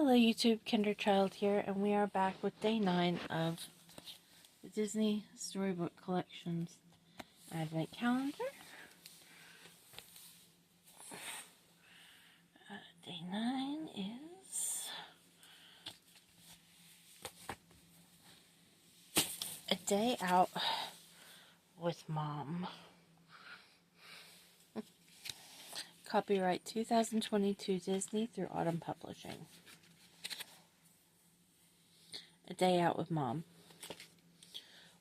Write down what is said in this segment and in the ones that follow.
Hello YouTube, Kinderchild here, and we are back with day 9 of the Disney Storybook Collections Advent Calendar. Day 9 is A Day Out with Mom. Copyright 2022 Disney through Autumn Publishing. A Day Out with Mom.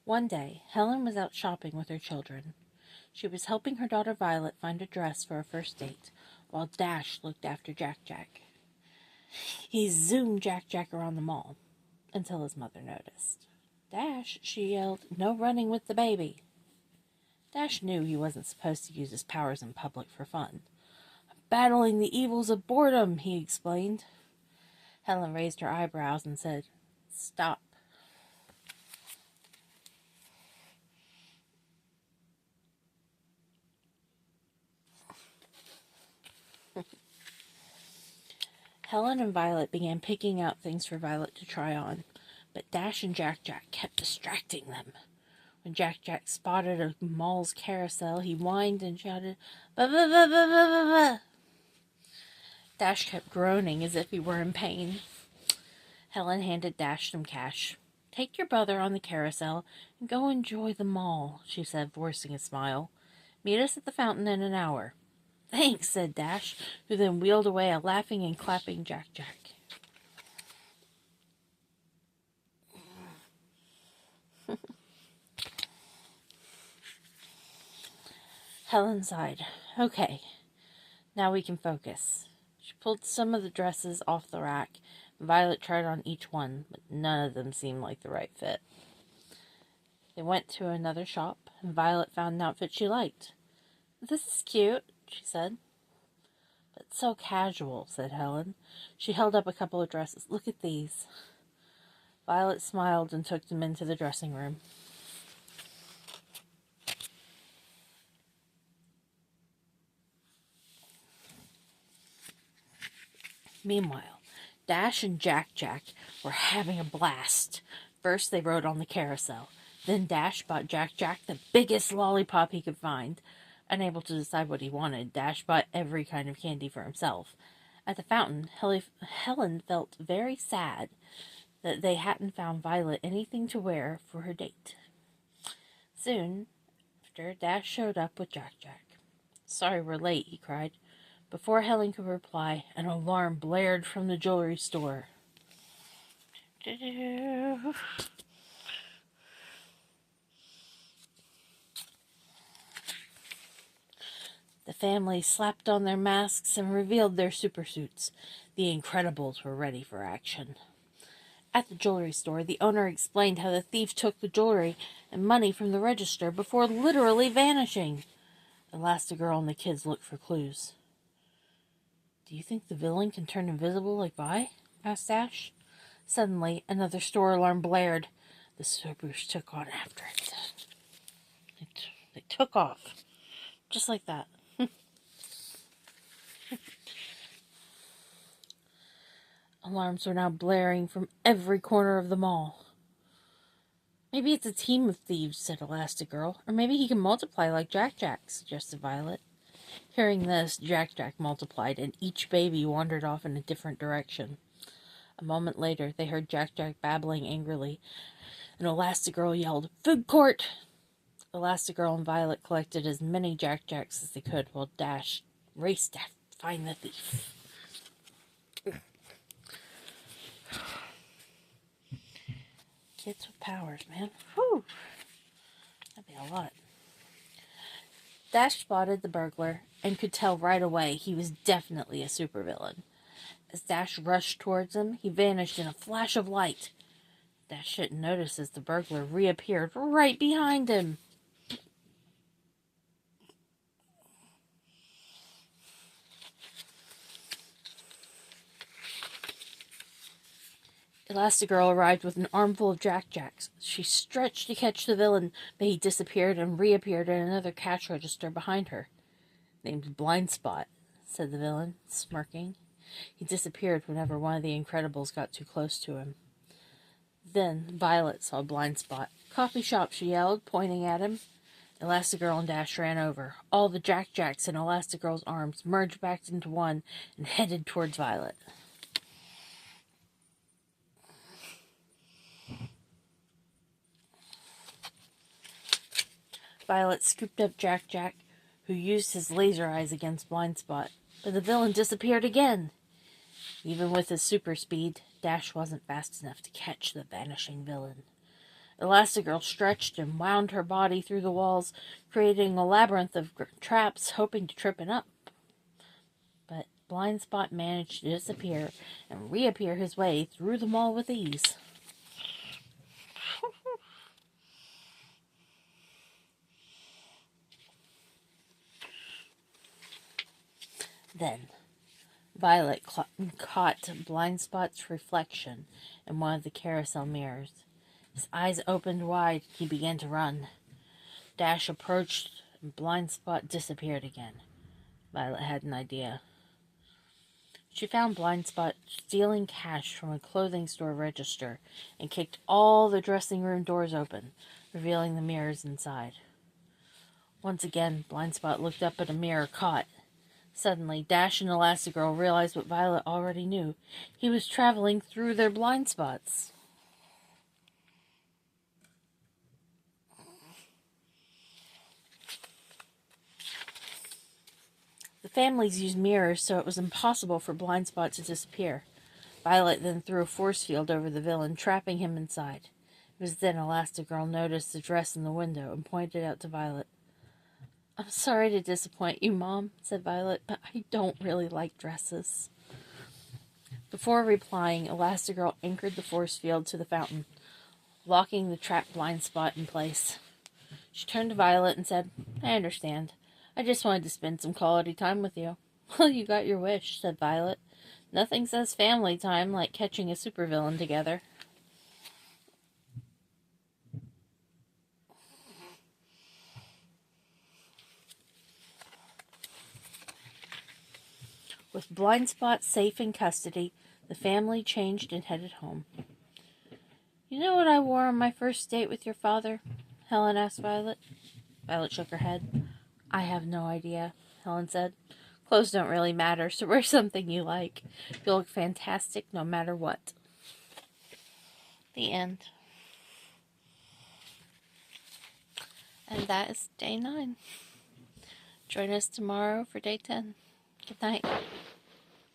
One day, Helen was out shopping with her children. She was helping her daughter Violet find a dress for a first date, while Dash looked after Jack-Jack. He zoomed Jack-Jack around the mall, until his mother noticed. "Dash," she yelled, "no running with the baby." Dash knew he wasn't supposed to use his powers in public for fun. "I'm battling the evils of boredom," he explained. Helen raised her eyebrows and said, "Stop." Helen and Violet began picking out things for Violet to try on, but Dash and Jack-Jack kept distracting them. When Jack-Jack spotted a mall's carousel, he whined and shouted, "Ba ba ba ba ba ba ba." Dash kept groaning as if he were in pain. Helen handed Dash some cash. "Take your brother on the carousel and go enjoy the mall," she said, forcing a smile. "Meet us at the fountain in an hour." "Thanks," said Dash, who then wheeled away, laughing and clapping Jack-Jack. Helen sighed. "Okay, now we can focus." She pulled some of the dresses off the rack. Violet tried on each one, but none of them seemed like the right fit. They went to another shop, and Violet found an outfit she liked. "This is cute," she said. "But so casual," said Helen. She held up a couple of dresses. "Look at these." Violet smiled and took them into the dressing room. Meanwhile, Dash and Jack-Jack were having a blast. First, they rode on the carousel. Then Dash bought Jack-Jack the biggest lollipop he could find. Unable to decide what he wanted, Dash bought every kind of candy for himself. At the fountain, Helen felt very sad that they hadn't found Violet anything to wear for her date. Soon after, Dash showed up with Jack-Jack. "Sorry we're late," he cried. Before Helen could reply, an alarm blared from the jewelry store. The family slapped on their masks and revealed their supersuits. The Incredibles were ready for action. At the jewelry store, the owner explained how the thief took the jewelry and money from the register before literally vanishing. Elastigirl and the kids looked for clues. "Do you think the villain can turn invisible like Vi?" asked Dash. Suddenly, another store alarm blared. The supers took on after it. They took off. Just like that. Alarms were now blaring from every corner of the mall. "Maybe it's a team of thieves," said Elastigirl. "Or maybe he can multiply like Jack-Jack," suggested Violet. Hearing this, Jack-Jack multiplied, and each baby wandered off in a different direction. A moment later, they heard Jack-Jack babbling angrily, and Elastigirl yelled, "Food court!" Elastigirl and Violet collected as many Jack-Jacks as they could, while Dash raced to find the thief. Kids with powers, man. Whew! That'd be a lot. Dash spotted the burglar and could tell right away he was definitely a supervillain. As Dash rushed towards him, he vanished in a flash of light. Dash didn't notice as the burglar reappeared right behind him. Elastigirl arrived with an armful of Jack-Jacks. She stretched to catch the villain, but he disappeared and reappeared in another cash register behind her. "Named Blind Spot," said the villain, smirking. He disappeared whenever one of the Incredibles got too close to him. Then Violet saw a blind spot. "Coffee shop," she yelled, pointing at him. Elastigirl and Dash ran over. All the Jack Jacks in Elastigirl's arms merged back into one and headed towards Violet. Violet scooped up Jack Jack, who used his laser eyes against Blind Spot, but the villain disappeared again. Even with his super speed, Dash wasn't fast enough to catch the vanishing villain. Elastigirl stretched and wound her body through the walls, creating a labyrinth of traps, hoping to trip it up. But Blind Spot managed to disappear and reappear his way through them all with ease. Then Violet caught Blind Spot's reflection in one of the carousel mirrors. His eyes opened wide. He began to run. Dash approached, and Blind Spot disappeared again. Violet had an idea. She found Blind Spot stealing cash from a clothing store register and kicked all the dressing room doors open, revealing the mirrors inside. Once again, Blind Spot looked up at a mirror caught. Suddenly, Dash and Elastigirl realized what Violet already knew. He was traveling through their blind spots. The families used mirrors, so it was impossible for Blind Spot to disappear. Violet then threw a force field over the villain, trapping him inside. It was then Elastigirl noticed the dress in the window and pointed out to Violet. "I'm sorry to disappoint you, Mom," said Violet, "but I don't really like dresses." Before replying, Elastigirl anchored the force field to the fountain, locking the trapped Blind Spot in place. She turned to Violet and said, "I understand. I just wanted to spend some quality time with you." "Well, you got your wish," said Violet. "Nothing says family time like catching a supervillain together." With Blind Spot safe in custody, the family changed and headed home. "You know what I wore on my first date with your father?" Helen asked Violet. Violet shook her head. "I have no idea," Helen said. "Clothes don't really matter, so wear something you like. You'll look fantastic no matter what." The end. And that is day 9. Join us tomorrow for day 10. Good night.